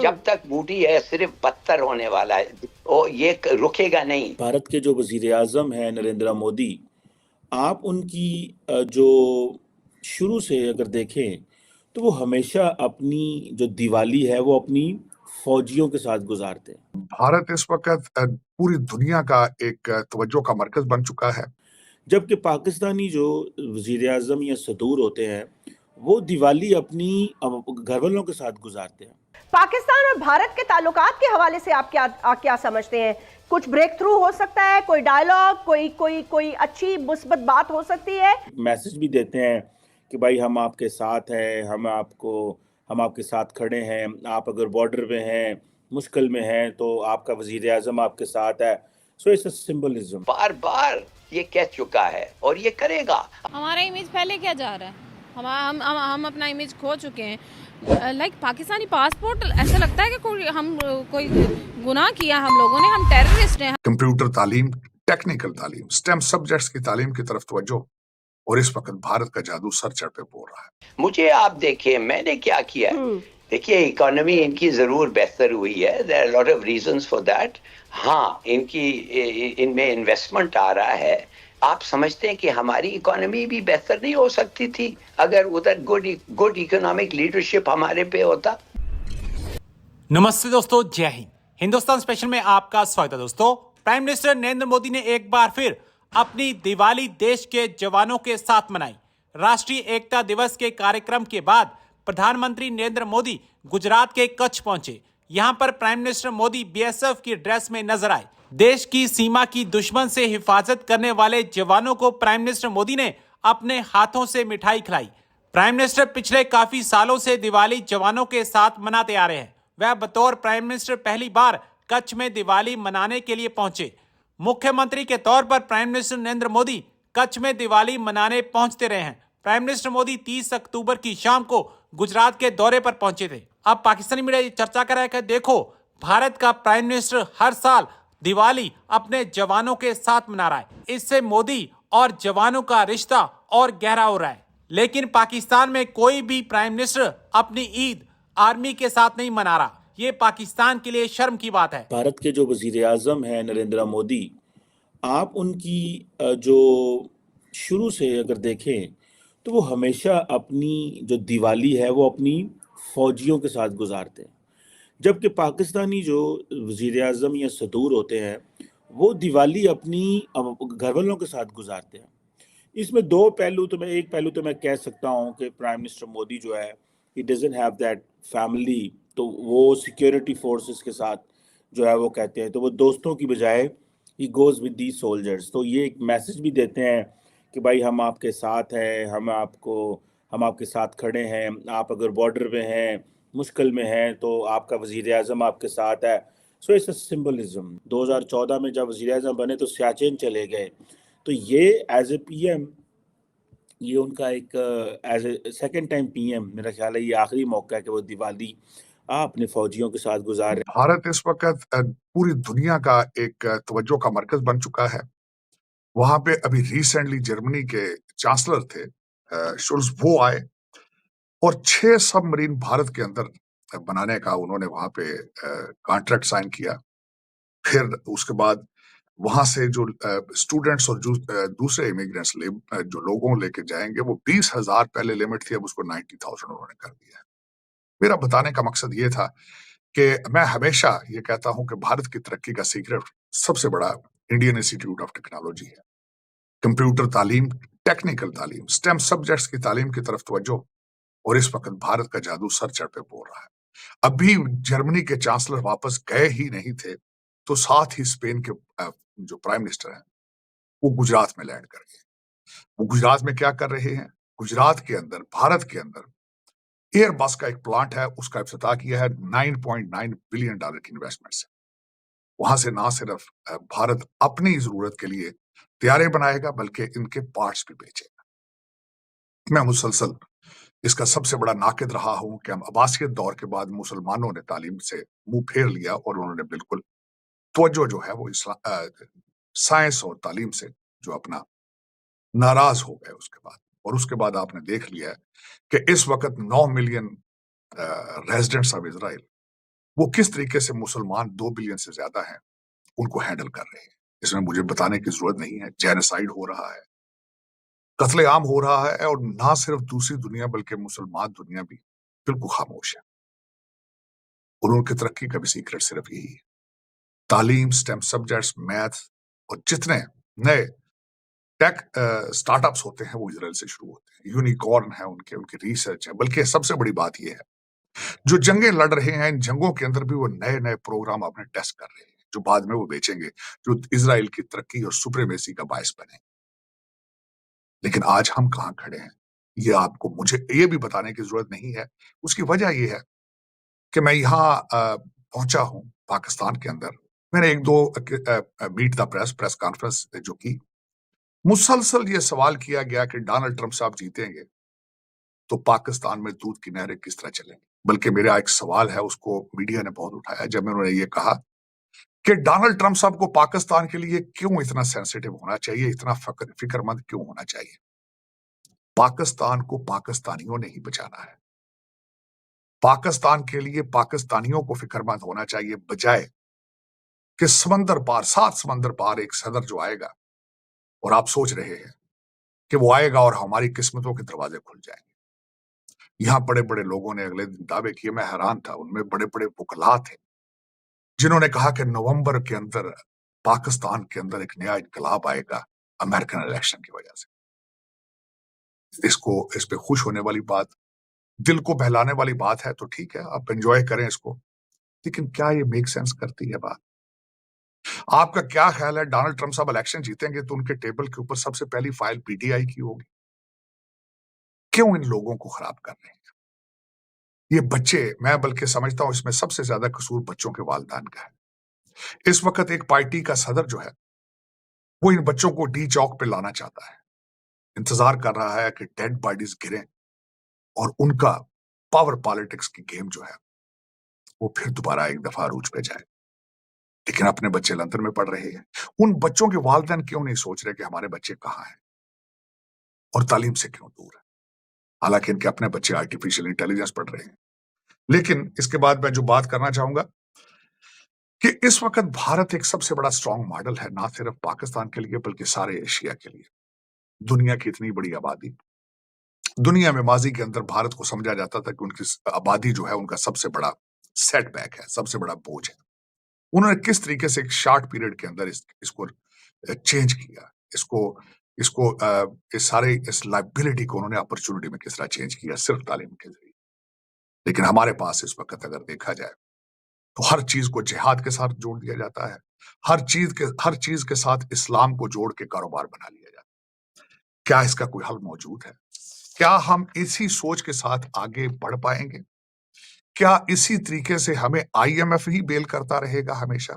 जब तक बूटी है सिर्फ बदतर होने वाला है, और ये रुकेगा नहीं। भारत के जो वजीर आज़म हैं नरेंद्र मोदी, आप उनकी जो शुरू से अगर देखें तो वो हमेशा अपनी जो दिवाली है वो अपनी फौजियों के साथ गुजारते हैं। भारत इस वक्त पूरी दुनिया का एक तवज्जो का मरकज बन चुका है, जबकि पाकिस्तानी जो वजीर आज़म या सदूर होते हैं वो दिवाली अपनी घर वालों के साथ गुजारते हैं। पाकिस्तान और भारत के ताल्लुकात के हवाले से आप क्या समझते हैं? कुछ ब्रेक थ्रू हो सकता है, कोई डायलॉग, कोई अच्छी मुस्बत बात हो सकती है? मैसेज भी देते हैं कि भाई हम आपके साथ हैं, हम आपके साथ खड़े हैं, आप अगर बॉर्डर पे हैं, मुश्किल में हैं तो आपका वजीर आज़म आपके साथ है। So it's a symbolism. बार बार ये कह चुका है और ये करेगा। हमारा इमेज पहले क्या जा रहा है, हम अपना इमेज खो चुके हैं। लाइक पाकिस्तानी पासपोर्ट, ऐसा लगता है कि कोई गुनाह किया हम लोगों ने, हम टेररिस्ट हैं। कंप्यूटर तालीम, टेक्निकल तालीम, स्टेम सब्जेक्ट्स की तालीम की तरफ तवज्जो, और इस वक्त भारत का जादू सर चढ़ पे बोल रहा है। मुझे आप देखिए मैंने क्या किया। देखिए इकोनॉमी इनकी जरूर बेहतर हुई है, there are lot of reasons for that. हाँ, इनमें इन्वेस्टमेंट आ रहा है। आप समझते हैं कि हमारी इकोनॉमी भी बेहतर नहीं हो सकती थी अगर उधर गुड इकोनॉमिक लीडरशिप हमारे पे होता? नमस्ते दोस्तों, जय हिंद। हिंदुस्तान स्पेशल में आपका स्वागत है दोस्तों। प्राइम मिनिस्टर नरेंद्र मोदी ने एक बार फिर अपनी दिवाली देश के जवानों के साथ मनाई। राष्ट्रीय एकता दिवस के कार्यक्रम के बाद प्रधानमंत्री नरेंद्र मोदी गुजरात के कच्छ पहुंचे। यहां पर प्राइम मिनिस्टर मोदी बीएसएफ की ड्रेस में नजर आए। देश की सीमा की दुश्मन से हिफाजत करने वाले जवानों को प्राइम मिनिस्टर मोदी ने अपने हाथों से मिठाई खिलाई। प्राइम मिनिस्टर पिछले काफी सालों से दिवाली जवानों के साथ मनाते आ रहे हैं। वह बतौर प्राइम मिनिस्टर पहली बार कच्छ में दिवाली मनाने के लिए पहुंचे। मुख्यमंत्री के तौर पर प्राइम मिनिस्टर नरेंद्र मोदी कच्छ में दिवाली मनाने पहुंचते रहे हैं। प्राइम मिनिस्टर मोदी 30 अक्टूबर की शाम को गुजरात के दौरे पर पहुंचे थे। अब पाकिस्तानी मीडिया ये चर्चा कर रहा है कि देखो, भारत का प्राइम मिनिस्टर हर साल दिवाली अपने जवानों के साथ मना रहा है। इससे मोदी और जवानों का रिश्ता और गहरा हो रहा है। लेकिन पाकिस्तान में कोई भी प्राइम मिनिस्टर अपनी ईद आर्मी के साथ नहीं मना रहा। ये पाकिस्तान के लिए शर्म की बात है। भारत के जो वजीर आज़म हैं नरेंद्र मोदी, आप उनकी जो शुरू से अगर देखें तो वो हमेशा अपनी जो दिवाली है वो अपनी फौजियों के साथ गुजारते हैं। जबकि पाकिस्तानी जो वजीर आज़म या सदूर होते हैं वो दिवाली अपनी घर वालों के साथ गुजारते हैं। इसमें एक पहलू तो मैं कह सकता हूँ कि प्राइम मिनिस्टर मोदी जो है he doesn't have that family, तो वो सिक्योरिटी फोर्सेस के साथ जो है वो कहते हैं, तो वो दोस्तों की बजाय he goes with the soldiers. तो ये एक मैसेज भी देते हैं कि भाई हम आपके साथ हैं, हम आपके साथ खड़े हैं, आप अगर बॉर्डर पे हैं, मुश्किल में हैं तो आपका वजीर आज़म आपके साथ है। So it's a symbolism. 2014 में जब वजीर आज़म बने तो सियाचिन चले गए, तो ये एज ए पीएम, ये उनका एक as a second time PM, मेरा ख्याल है ये आखिरी मौका है कि वो दिवाली अपने फौजियों के साथ गुजार रहे। भारत इस वक्त पूरी दुनिया का एक तवज्जो का मरकज बन चुका है। वहां पे अभी रिसेंटली जर्मनी के चांसलर थे शुल्ज, वो आए और 6 सबमरीन भारत के अंदर बनाने का उन्होंने वहां पे कॉन्ट्रैक्ट साइन किया। फिर उसके बाद वहां से जो स्टूडेंट्स और दूसरे इमिग्रेंट्स जो लोगों लेके जाएंगे, वो 20,000 पहले लिमिट थी, अब उसको 90,000 उन्होंने कर दिया है। मेरा बताने का मकसद ये था कि मैं हमेशा ये कहता हूं कि भारत की तरक्की का सीक्रेट सबसे बड़ा इंडियन इंस्टीट्यूट ऑफ टेक्नोलॉजी है। कंप्यूटर तालीम, टेक्निकल तालीम, स्टेम सब्जेक्ट्स की तालीम की तरफ तवज्जो, और इस वक्त भारत का जादू सर चढ़ पे बोल रहा है। अभी जर्मनी के चांसलर वापस गए ही नहीं थे तो साथ ही स्पेन के जो प्राइम मिनिस्टर हैं वो गुजरात में लैंड कर गए। वो गुजरात में क्या कर रहे हैं? गुजरात के अंदर, भारत के अंदर एयरबस का एक प्लांट है, उसका इफ्तिताह किया है $9.9 बिलियन की इन्वेस्टमेंट से। वहां से ना सिर्फ भारत अपनी जरूरत के लिए तैयारे बनाएगा बल्कि इनके पार्ट्स भी बेचेगा। मैं मुसलसल इसका सबसे बड़ा नाकिद रहा हूं कि हम अब्बासियत दौर के बाद मुसलमानों ने तालीम से मुंह फेर लिया और उन्होंने बिल्कुल तवज्जो जो है वो साइंस और तालीम से जो अपना नाराज हो गए उसके बाद। और उसके बाद आपने देख लिया है कि इस वक्त 9 मिलियन रेजिडेंट्स ऑफ इजराइल وہ کس طریقے سے مسلمان 2 بلین سے زیادہ ہیں ان کو ہینڈل کر رہے ہیں. اس میں مجھے بتانے کی ضرورت نہیں ہے. جینوسائیڈ ہو رہا ہے, قتل عام ہو رہا ہے, اور نہ صرف دوسری دنیا بلکہ مسلمان دنیا بھی بالکل خاموش ہے. اور ان کی ترقی کا بھی سیکرٹ صرف یہی ہے, تعلیم, سٹیم سبجیکٹس, میتھ, اور جتنے نئے ٹیک سٹارٹ اپس ہوتے ہیں وہ اسرائیل سے شروع ہوتے ہیں. یونیکارن ہے ان کی ریسرچ ہے. بلکہ سب سے بڑی بات یہ ہے, جو جنگیں لڑ رہے ہیں ان جنگوں کے اندر بھی وہ نئے نئے پروگرام اپنے ٹیسٹ کر رہے ہیں جو بعد میں وہ بیچیں گے, جو اسرائیل کی ترقی اور سپریمیسی کا باعث بنے. لیکن آج ہم کہاں کھڑے ہیں یہ آپ کو مجھے یہ بھی بتانے کی ضرورت نہیں ہے. اس کی وجہ یہ ہے کہ میں یہاں پہنچا ہوں پاکستان کے اندر. میں نے 1-2 میٹ دا پریس کانفرنس جو کی, مسلسل یہ سوال کیا گیا کہ ڈونلڈ ٹرمپ صاحب جیتیں گے تو پاکستان میں دودھ کی نہریں کس طرح چلیں گی. بلکہ میرا ایک سوال ہے, اس کو میڈیا نے بہت اٹھایا جب انہوں نے یہ کہا کہ ڈونلڈ ٹرمپ صاحب کو پاکستان کے لیے کیوں اتنا سینسیٹیو ہونا چاہیے, اتنا فکر مند کیوں ہونا چاہیے. پاکستان کو پاکستانیوں نے ہی بچانا ہے. پاکستان کے لیے پاکستانیوں کو فکر مند ہونا چاہیے, بجائے کہ سمندر پار 7 سمندر پار ایک صدر جو آئے گا اور آپ سوچ رہے ہیں کہ وہ آئے گا اور ہماری قسمتوں کے دروازے کھل جائیں گے. یہاں بڑے بڑے لوگوں نے اگلے دن دعوے کیے, میں حیران تھا. ان میں بڑے بڑے وکلا تھے جنہوں نے کہا کہ نومبر کے اندر پاکستان کے اندر ایک نیا انقلاب آئے گا امریکن الیکشن کی وجہ سے. اس پہ خوش ہونے والی بات, دل کو بہلانے والی بات ہے تو ٹھیک ہے, آپ انجوائے کریں اس کو. لیکن کیا یہ میک سینس کرتی ہے بات؟ آپ کا کیا خیال ہے ڈونلڈ ٹرمپ صاحب الیکشن جیتیں گے تو ان کے ٹیبل کے اوپر سب سے پہلی فائل پی ٹی آئی کی ہوگی؟ کیوں ان لوگوں کو خراب کر رہے ہیں یہ بچے؟ میں بلکہ سمجھتا ہوں اس میں سب سے زیادہ قصور بچوں کے والدین کا ہے. اس وقت ایک پارٹی کا صدر جو ہے وہ ان بچوں کو ڈی چوک پہ لانا چاہتا ہے, انتظار کر رہا ہے کہ ڈیڈ باڈیز گریں اور ان کا پاور پالیٹکس کی گیم جو ہے وہ پھر دوبارہ ایک دفعہ عروج پہ جائے. لیکن اپنے بچے لندن میں پڑھ رہے ہیں. ان بچوں کے والدین کیوں نہیں سوچ رہے کہ ہمارے بچے کہاں ہیں اور تعلیم سے کیوں دور ہیں, حالانکہ ان کے اپنے بچے آرٹیفیشل انٹیلیجنس پڑھ رہے ہیں. لیکن اس کے بعد میں جو بات کرنا چاہوں گا کہ اس وقت بھارت ایک سب سے بڑا اسٹرانگ ماڈل ہے, نہ صرف پاکستان کے لیے بلکہ سارے ایشیا کے لیے. دنیا کی اتنی بڑی آبادی, دنیا میں ماضی کے اندر بھارت کو سمجھا جاتا تھا کہ ان کی آبادی جو ہے ان کا سب سے بڑا سیٹ بیک ہے, سب سے بڑا بوجھ ہے. انہوں نے کس طریقے سے ایک شارٹ پیریڈ کے اندر اس کو چینج کیا, اس لائبلٹی کو انہوں نے اپرچونٹی میں کس طرح چینج کیا, صرف تعلیم کے ذریعے. لیکن ہمارے پاس اس وقت اگر دیکھا جائے تو ہر چیز کو جہاد کے ساتھ جوڑ دیا جاتا ہے, ہر چیز کے ساتھ اسلام کو جوڑ کے کاروبار بنا لیا جاتا ہے. کیا اس کا کوئی حل موجود ہے؟ کیا ہم اسی سوچ کے ساتھ آگے بڑھ پائیں گے؟ کیا اسی طریقے سے ہمیں IMF ہی بیل کرتا رہے گا ہمیشہ؟